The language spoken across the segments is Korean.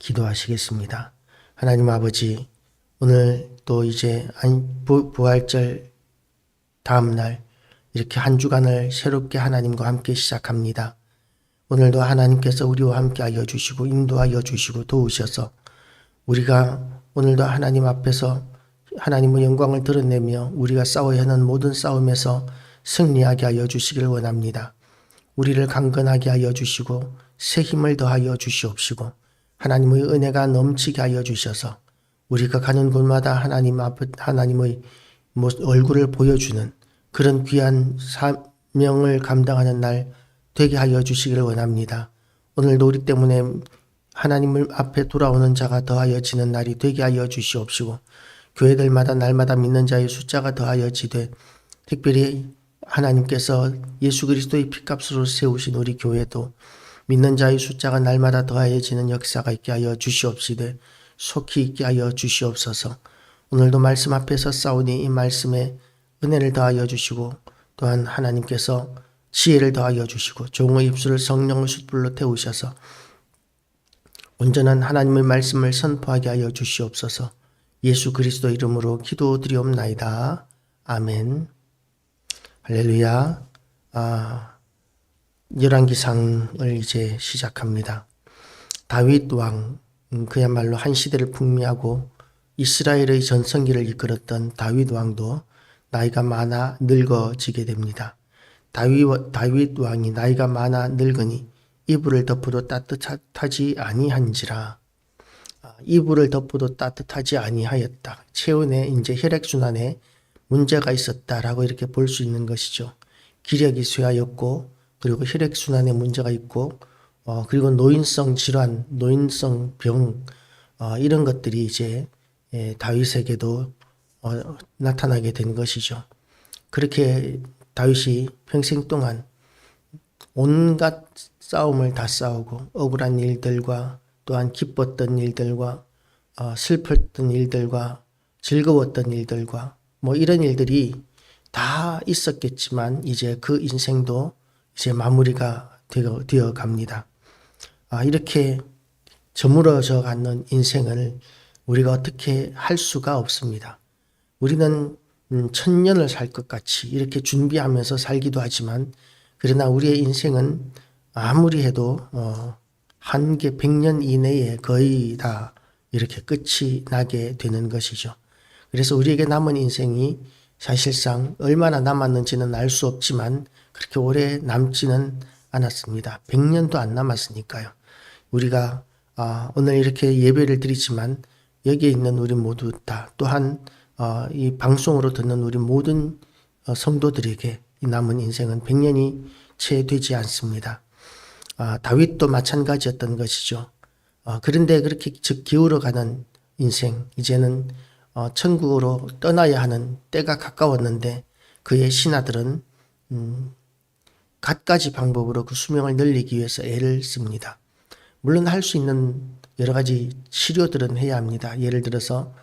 기도하시겠습니다. 하나님 아버지, 오늘 또 이제 부활절 다음날 이렇게 한 주간을 새롭게 하나님과 함께 시작합니다. 오늘도 하나님께서 우리와 함께 하여 주시고 인도하여 주시고 도우셔서 우리가 오늘도 하나님 앞에서 하나님의 영광을 드러내며 우리가 싸워야 하는 모든 싸움에서 승리하게 하여 주시길 원합니다. 우리를 강건하게 하여 주시고 새 힘을 더하여 주시옵시고 하나님의 은혜가 넘치게 하여 주셔서 우리가 가는 곳마다 하나님의 얼굴을 보여주는 그런 귀한 사명을 감당하는 날 되게 하여 주시기를 원합니다. 오늘도 우리 때문에 하나님 앞에 돌아오는 자가 더하여지는 날이 되게 하여 주시옵시고 교회들마다 날마다 믿는 자의 숫자가 더하여지되 특별히 하나님께서 예수 그리스도의 피값으로 세우신 우리 교회도 믿는 자의 숫자가 날마다 더하여지는 역사가 있게 하여 주시옵시되 속히 있게 하여 주시옵소서. 오늘도 말씀 앞에서 싸우니 이 말씀에 은혜를 더하여 주시고 또한 하나님께서 지혜를 더하여 주시고 종의 입술을 성령의 숯불로 태우셔서 온전한 하나님의 말씀을 선포하게 하여 주시옵소서. 예수 그리스도 이름으로 기도드리옵나이다. 아멘. 할렐루야. 열왕기상을 이제 시작합니다. 다윗 왕, 그야말로 한 시대를 풍미하고 이스라엘의 전성기를 이끌었던 다윗 왕도 나이가 많아 늙어지게 됩니다. 다윗 왕이 나이가 많아 늙으니 이불을 덮어도 따뜻하지 아니한지라. 이불을 덮어도 따뜻하지 아니하였다. 체온에 이제 혈액순환에 문제가 있었다라고 이렇게 볼 수 있는 것이죠. 기력이 쇠하였고 그리고 혈액순환에 문제가 있고 그리고 노인성 질환, 노인성 병 이런 것들이 이제 다윗에게도 나타나게 된 것이죠. 그렇게 다윗이 평생 동안 온갖 싸움을 다 싸우고 억울한 일들과 또한 기뻤던 일들과 슬펐던 일들과 즐거웠던 일들과 이런 일들이 다 있었겠지만 이제 그 인생도 이제 마무리가 되어 갑니다. 이렇게 저물어져 가는 인생을 우리가 어떻게 할 수가 없습니다. 우리는 천년을 살 것 같이 이렇게 준비하면서 살기도 하지만 그러나 우리의 인생은 아무리 해도 한개 100년 이내에 거의 다 이렇게 끝이 나게 되는 것이죠. 그래서 우리에게 남은 인생이 사실상 얼마나 남았는지는 알 수 없지만 그렇게 오래 남지는 않았습니다. 100년도 안 남았으니까요. 우리가 오늘 이렇게 예배를 드리지만 여기에 있는 우리 모두 다 또한 이 방송으로 듣는 우리 모든 성도들에게 이 남은 인생은 100년이 채 되지 않습니다. 다윗도 마찬가지였던 것이죠. 그런데 그렇게 기울어가는 인생, 이제는 천국으로 떠나야 하는 때가 가까웠는데 그의 신하들은 갖가지 방법으로 그 수명을 늘리기 위해서 애를 씁니다. 물론 할 수 있는 여러 가지 치료들은 해야 합니다. 예를 들어서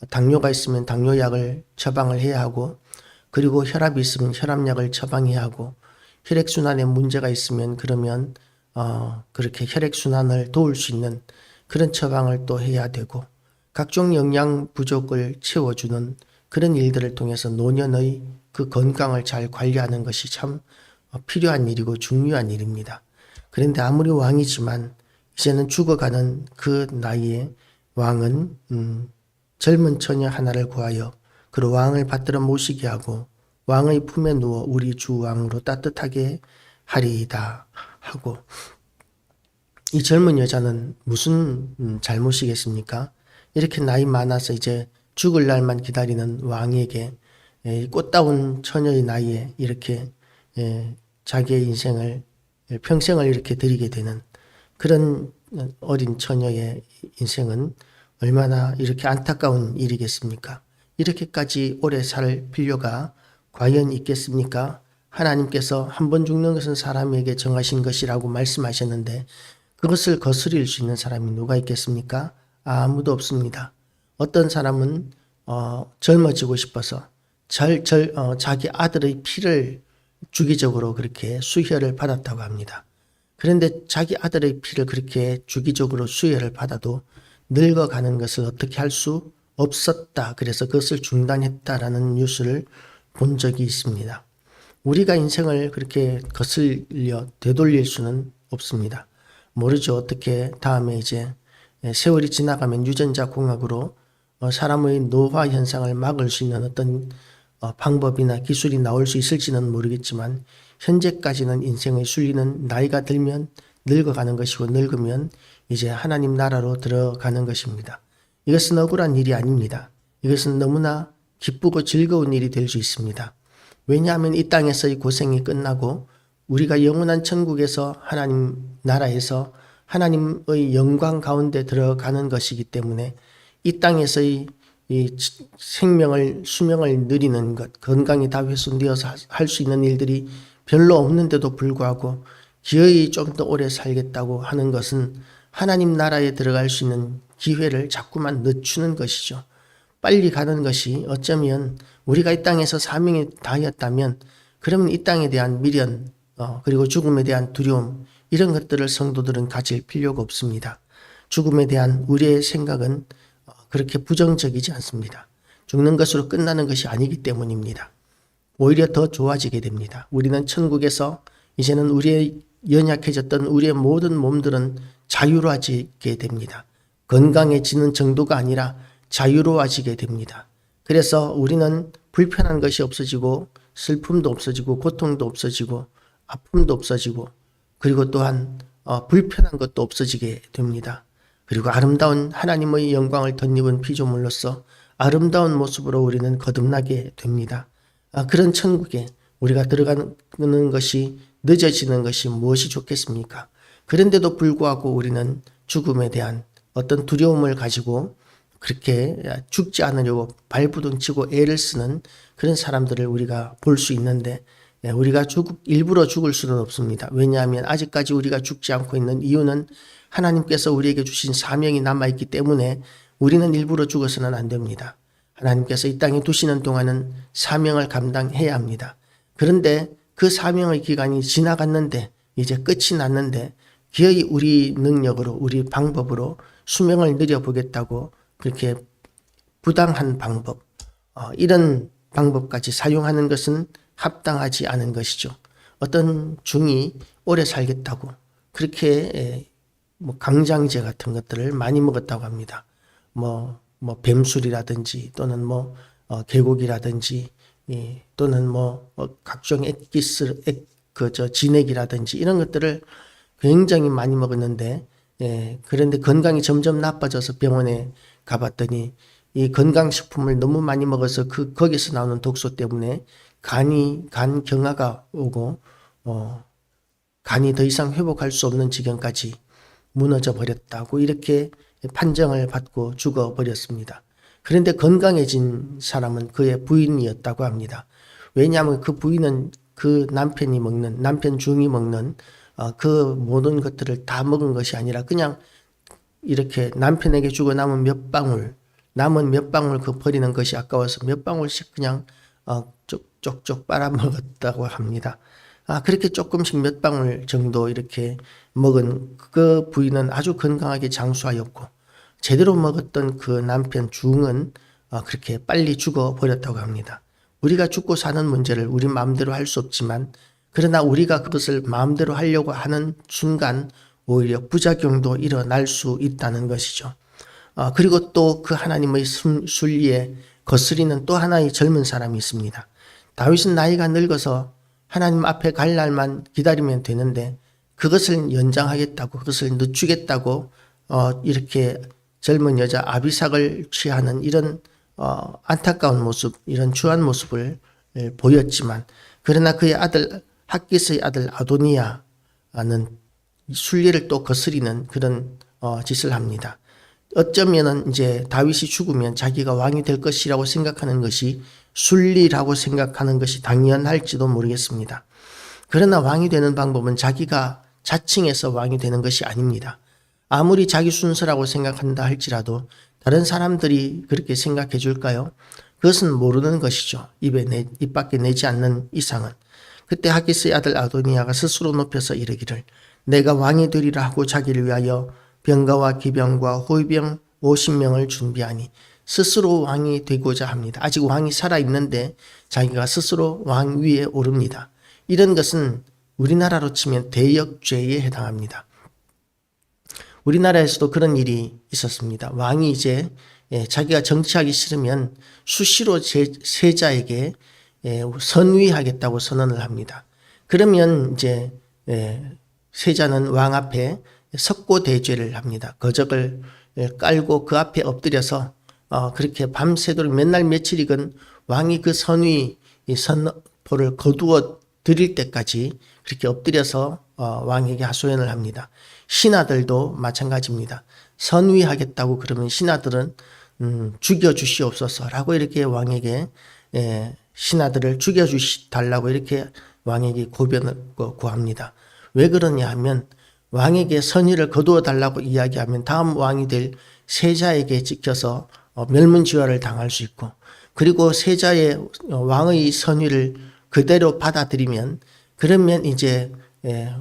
당뇨가 있으면 당뇨약을 처방을 해야 하고 그리고 혈압이 있으면 혈압약을 처방해야 하고 혈액순환에 문제가 있으면 그러면 그렇게 혈액순환을 도울 수 있는 그런 처방을 또 해야 되고 각종 영양 부족을 채워주는 그런 일들을 통해서 노년의 그 건강을 잘 관리하는 것이 참 필요한 일이고 중요한 일입니다. 그런데 아무리 왕이지만 이제는 죽어가는 그 나이에 왕은 젊은 처녀 하나를 구하여 그 왕을 받들어 모시게 하고 왕의 품에 누워 우리 주 왕으로 따뜻하게 하리이다 하고 이 젊은 여자는 무슨 잘못이겠습니까? 이렇게 나이 많아서 이제 죽을 날만 기다리는 왕에게 꽃다운 처녀의 나이에 이렇게 자기의 인생을 평생을 이렇게 드리게 되는 그런 어린 처녀의 인생은 얼마나 이렇게 안타까운 일이겠습니까? 이렇게까지 오래 살 필요가 과연 있겠습니까? 하나님께서 한 번 죽는 것은 사람에게 정하신 것이라고 말씀하셨는데 그것을 거스릴 수 있는 사람이 누가 있겠습니까? 아무도 없습니다. 어떤 사람은 젊어지고 싶어서 자기 아들의 피를 주기적으로 그렇게 수혈을 받았다고 합니다. 그런데 자기 아들의 피를 그렇게 주기적으로 수혈을 받아도 늙어가는 것을 어떻게 할 수 없었다. 그래서 그것을 중단했다라는 뉴스를 본 적이 있습니다. 우리가 인생을 그렇게 거슬려 되돌릴 수는 없습니다. 모르죠. 어떻게 다음에 이제 세월이 지나가면 유전자 공학으로 사람의 노화 현상을 막을 수 있는 어떤 방법이나 기술이 나올 수 있을지는 모르겠지만 현재까지는 인생의 순리는 나이가 들면 늙어가는 것이고 늙으면 이제 하나님 나라로 들어가는 것입니다. 이것은 억울한 일이 아닙니다. 이것은 너무나 기쁘고 즐거운 일이 될 수 있습니다. 왜냐하면 이 땅에서의 고생이 끝나고 우리가 영원한 천국에서 하나님 나라에서 하나님의 영광 가운데 들어가는 것이기 때문에 이 땅에서의 이 생명을 수명을 누리는 것, 건강이 다 훼손되어서 할 수 있는 일들이 별로 없는데도 불구하고 기어이 좀 더 오래 살겠다고 하는 것은 하나님 나라에 들어갈 수 있는 기회를 자꾸만 늦추는 것이죠. 빨리 가는 것이 어쩌면 우리가 이 땅에서 사명이 다하였다면 그러면 이 땅에 대한 미련 그리고 죽음에 대한 두려움 이런 것들을 성도들은 가질 필요가 없습니다. 죽음에 대한 우리의 생각은 그렇게 부정적이지 않습니다. 죽는 것으로 끝나는 것이 아니기 때문입니다. 오히려 더 좋아지게 됩니다. 우리는 천국에서 이제는 우리의 연약해졌던 우리의 모든 몸들은 자유로워지게 됩니다. 건강해지는 정도가 아니라 자유로워지게 됩니다. 그래서 우리는 불편한 것이 없어지고 슬픔도 없어지고 고통도 없어지고 아픔도 없어지고 그리고 또한 불편한 것도 없어지게 됩니다. 그리고 아름다운 하나님의 영광을 덧입은 피조물로서 아름다운 모습으로 우리는 거듭나게 됩니다. 그런 천국에 우리가 들어가는 것이 늦어지는 것이 무엇이 좋겠습니까? 그런데도 불구하고 우리는 죽음에 대한 어떤 두려움을 가지고 그렇게 죽지 않으려고 발부둥치고 애를 쓰는 그런 사람들을 우리가 볼 수 있는데 우리가 일부러 죽을 수는 없습니다. 왜냐하면 아직까지 우리가 죽지 않고 있는 이유는 하나님께서 우리에게 주신 사명이 남아있기 때문에 우리는 일부러 죽어서는 안 됩니다. 하나님께서 이 땅에 두시는 동안은 사명을 감당해야 합니다. 그런데 그 사명의 기간이 지나갔는데 이제 끝이 났는데 기어이 우리 능력으로 우리 방법으로 수명을 늘려보겠다고 그렇게 부당한 방법 이런 방법까지 사용하는 것은 합당하지 않은 것이죠. 어떤 중이 오래 살겠다고 그렇게 강장제 같은 것들을 많이 먹었다고 합니다. 뱀술이라든지 또는 계곡이라든지 또는 각종 액기스 진액이라든지 이런 것들을 굉장히 많이 먹었는데 그런데 건강이 점점 나빠져서 병원에 가봤더니 이 건강식품을 너무 많이 먹어서 거기서 나오는 독소 때문에 간 경화가 오고 간이 더 이상 회복할 수 없는 지경까지 무너져 버렸다고 이렇게 판정을 받고 죽어버렸습니다. 그런데 건강해진 사람은 그의 부인이었다고 합니다. 왜냐하면 그 부인은 그 남편 중이 먹는 그 모든 것들을 다 먹은 것이 아니라 그냥 이렇게 남편에게 주고 남은 몇 방울 그 버리는 것이 아까워서 몇 방울씩 그냥 쪽쪽 빨아먹었다고 합니다. 그렇게 조금씩 몇 방울 정도 이렇게 먹은 그 부인은 아주 건강하게 장수하였고 제대로 먹었던 그 남편 중은 그렇게 빨리 죽어버렸다고 합니다. 우리가 죽고 사는 문제를 우리 마음대로 할 수 없지만 그러나 우리가 그것을 마음대로 하려고 하는 순간 오히려 부작용도 일어날 수 있다는 것이죠. 그리고 또 그 하나님의 순리에 거스리는 또 하나의 젊은 사람이 있습니다. 다윗은 나이가 늙어서 하나님 앞에 갈 날만 기다리면 되는데 그것을 연장하겠다고 그것을 늦추겠다고 이렇게 젊은 여자 아비삭을 취하는 이런 안타까운 모습 이런 추한 모습을 보였지만 그러나 그의 아들 핫깃의 아들 아도니아는 순리를 또 거스리는 그런 짓을 합니다. 어쩌면은 이제 다윗이 죽으면 자기가 왕이 될 것이라고 생각하는 것이 순리라고 생각하는 것이 당연할지도 모르겠습니다. 그러나 왕이 되는 방법은 자기가 자칭해서 왕이 되는 것이 아닙니다. 아무리 자기 순서라고 생각한다 할지라도 다른 사람들이 그렇게 생각해 줄까요? 그것은 모르는 것이죠. 입 밖에 내지 않는 이상은. 그때 핫깃의 아들 아도니아가 스스로 높여서 이르기를 내가 왕이 되리라 하고 자기를 위하여 병가와 기병과 호위병 50명을 준비하니 스스로 왕이 되고자 합니다. 아직 왕이 살아있는데 자기가 스스로 왕 위에 오릅니다. 이런 것은 우리나라로 치면 대역죄에 해당합니다. 우리나라에서도 그런 일이 있었습니다. 왕이 이제 자기가 정치하기 싫으면 수시로 세자에게 선위하겠다고 선언을 합니다. 그러면 이제 세자는 왕 앞에 석고대죄를 합니다. 거적을 깔고 그 앞에 엎드려서 그렇게 밤새도록 몇 날 며칠이건 왕이 그 선위 선포를 거두어 드릴 때까지 그렇게 엎드려서 왕에게 하소연을 합니다. 신하들도 마찬가지입니다. 선위하겠다고 그러면 신하들은 죽여주시옵소서라고 이렇게 왕에게 신하들을 죽여주시달라고 이렇게 왕에게 고변을 구합니다. 왜 그러냐 하면 왕에게 선의를 거두어 달라고 이야기하면 다음 왕이 될 세자에게 찍혀서 멸문지화를 당할 수 있고, 그리고 세자의 왕의 선의를 그대로 받아들이면 그러면 이제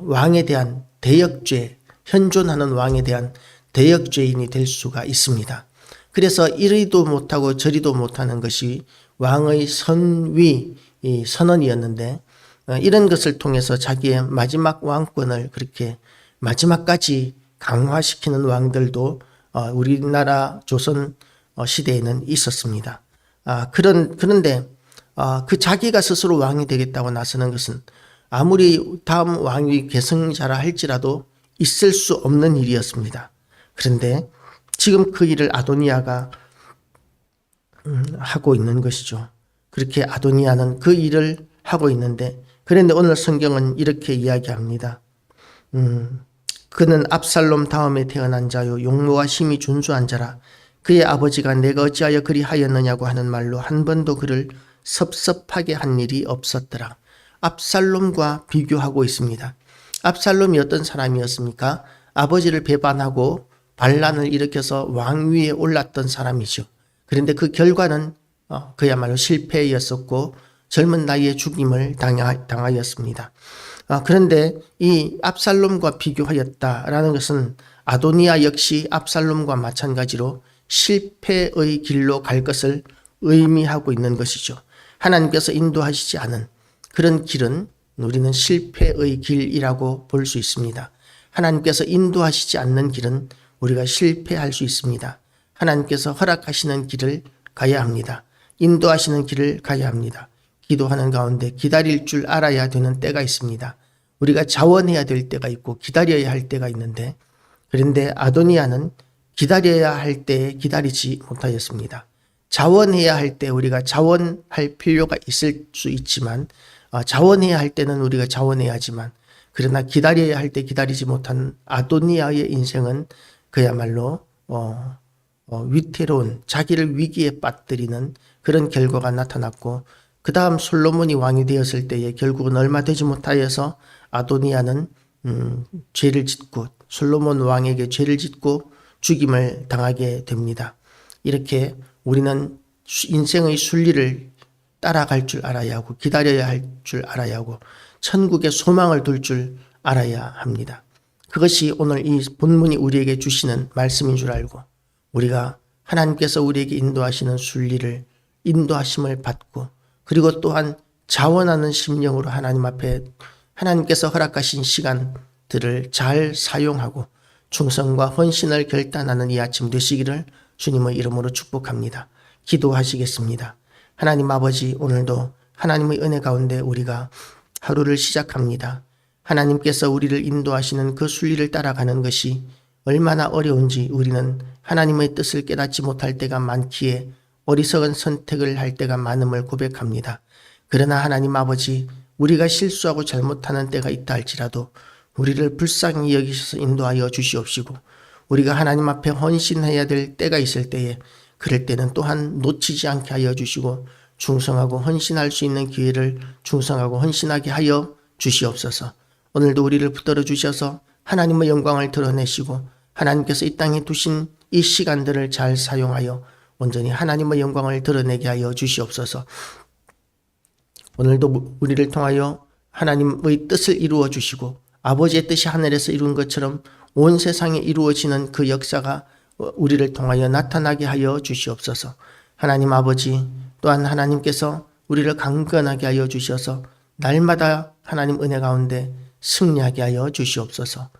왕에 대한 대역죄, 현존하는 왕에 대한 대역죄인이 될 수가 있습니다. 그래서 이리도 못하고 저리도 못하는 것이 왕의 선위 선언이었는데, 이런 것을 통해서 자기의 마지막 왕권을 그렇게 마지막까지 강화시키는 왕들도 우리나라 조선 시대에는 있었습니다. 그런데 그 자기가 스스로 왕이 되겠다고 나서는 것은 아무리 다음 왕위 계승자라 할지라도 있을 수 없는 일이었습니다. 그런데 지금 그 일을 아도니아가 하고 있는 것이죠. 그렇게 아도니아는 그 일을 하고 있는데, 그런데 오늘 성경은 이렇게 이야기합니다. 그는 압살롬 다음에 태어난 자요 용모가 심히 준수한 자라. 그의 아버지가 내가 어찌하여 그리 하였느냐고 하는 말로 한 번도 그를 섭섭하게 한 일이 없었더라. 압살롬과 비교하고 있습니다. 압살롬이 어떤 사람이었습니까? 아버지를 배반하고 반란을 일으켜서 왕위에 올랐던 사람이죠. 그런데 그 결과는 그야말로 실패였었고 젊은 나이에 죽임을 당하였습니다. 그런데 이 압살롬과 비교하였다라는 것은 아도니아 역시 압살롬과 마찬가지로 실패의 길로 갈 것을 의미하고 있는 것이죠. 하나님께서 인도하시지 않은 그런 길은 우리는 실패의 길이라고 볼 수 있습니다. 하나님께서 인도하시지 않는 길은 우리가 실패할 수 있습니다. 하나님께서 허락하시는 길을 가야 합니다. 인도하시는 길을 가야 합니다. 기도하는 가운데 기다릴 줄 알아야 되는 때가 있습니다. 우리가 자원해야 될 때가 있고 기다려야 할 때가 있는데, 그런데 아도니아는 기다려야 할 때에 기다리지 못하였습니다. 자원해야 할 때 우리가 자원할 필요가 있을 수 있지만, 자원해야 할 때는 우리가 자원해야 하지만, 그러나 기다려야 할 때 기다리지 못한 아도니아의 인생은 그야말로 위태로운, 자기를 위기에 빠뜨리는 그런 결과가 나타났고, 그 다음 솔로몬이 왕이 되었을 때에 결국은 얼마 되지 못하여서 아도니아는 죄를 짓고 솔로몬 왕에게 죄를 짓고 죽임을 당하게 됩니다. 이렇게 우리는 인생의 순리를 따라갈 줄 알아야 하고 기다려야 할 줄 알아야 하고 천국에 소망을 둘 줄 알아야 합니다. 그것이 오늘 이 본문이 우리에게 주시는 말씀인 줄 알고 우리가 하나님께서 우리에게 인도하시는 순리를 인도하심을 받고, 그리고 또한 자원하는 심령으로 하나님 앞에 하나님께서 허락하신 시간들을 잘 사용하고 충성과 헌신을 결단하는 이 아침 되시기를 주님의 이름으로 축복합니다. 기도하시겠습니다. 하나님 아버지, 오늘도 하나님의 은혜 가운데 우리가 하루를 시작합니다. 하나님께서 우리를 인도하시는 그 순리를 따라가는 것이 얼마나 어려운지 우리는 하나님의 뜻을 깨닫지 못할 때가 많기에 어리석은 선택을 할 때가 많음을 고백합니다. 그러나 하나님 아버지, 우리가 실수하고 잘못하는 때가 있다 할지라도 우리를 불쌍히 여기셔서 인도하여 주시옵시고, 우리가 하나님 앞에 헌신해야 될 때가 있을 때에 그럴 때는 또한 놓치지 않게 하여 주시고 충성하고 헌신할 수 있는 기회를 충성하고 헌신하게 하여 주시옵소서. 오늘도 우리를 붙들어 주셔서 하나님의 영광을 드러내시고 하나님께서 이 땅에 두신 이 시간들을 잘 사용하여 온전히 하나님의 영광을 드러내게 하여 주시옵소서. 오늘도 우리를 통하여 하나님의 뜻을 이루어 주시고 아버지의 뜻이 하늘에서 이룬 것처럼 온 세상에 이루어지는 그 역사가 우리를 통하여 나타나게 하여 주시옵소서. 하나님 아버지, 또한 하나님께서 우리를 강건하게 하여 주셔서 날마다 하나님 은혜 가운데 승리하게 하여 주시옵소서.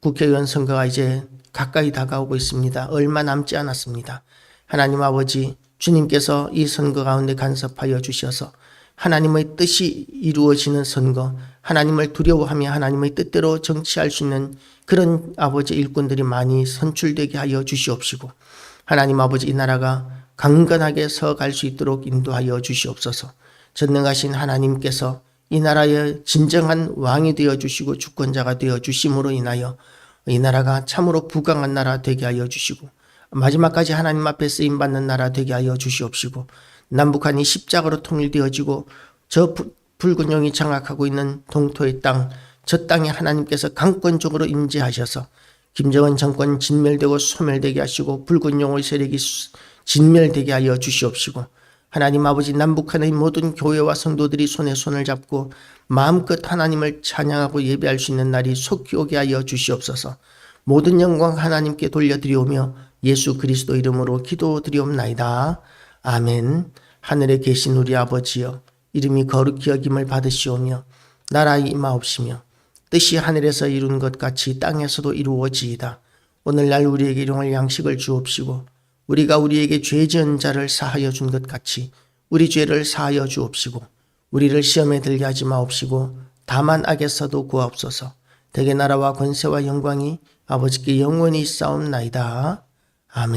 국회의원 선거가 이제 가까이 다가오고 있습니다. 얼마 남지 않았습니다. 하나님 아버지, 주님께서 이 선거 가운데 간섭하여 주셔서 하나님의 뜻이 이루어지는 선거, 하나님을 두려워하며 하나님의 뜻대로 정치할 수 있는 그런 아버지 일꾼들이 많이 선출되게 하여 주시옵시고, 하나님 아버지 이 나라가 강건하게 서갈 수 있도록 인도하여 주시옵소서. 전능하신 하나님께서 이 나라의 진정한 왕이 되어 주시고 주권자가 되어 주심으로 인하여 이 나라가 참으로 부강한 나라 되게 하여 주시고, 마지막까지 하나님 앞에 쓰임받는 나라 되게 하여 주시옵시고, 남북한이 십자가로 통일되어지고 저 붉은 용이 장악하고 있는 동토의 땅, 저 땅에 하나님께서 강권적으로 임재하셔서 김정은 정권 진멸되고 소멸되게 하시고 붉은 용의 세력이 진멸되게 하여 주시옵시고, 하나님 아버지 남북한의 모든 교회와 성도들이 손에 손을 잡고 마음껏 하나님을 찬양하고 예배할 수 있는 날이 속히 오게 하여 주시옵소서. 모든 영광 하나님께 돌려드리오며 예수 그리스도 이름으로 기도드리옵나이다. 아멘. 하늘에 계신 우리 아버지여, 이름이 거룩히 여김을 받으시오며 나라의 임하옵시며 뜻이 하늘에서 이룬 것 같이 땅에서도 이루어지이다. 오늘날 우리에게 일용할 양식을 주옵시고 우리가 우리에게 죄 지은 자를 사하여 준 것 같이 우리 죄를 사하여 주옵시고 우리를 시험에 들게 하지 마옵시고 다만 악에서도 구하옵소서. 대개 나라와 권세와 영광이 아버지께 영원히 있사옵나이다.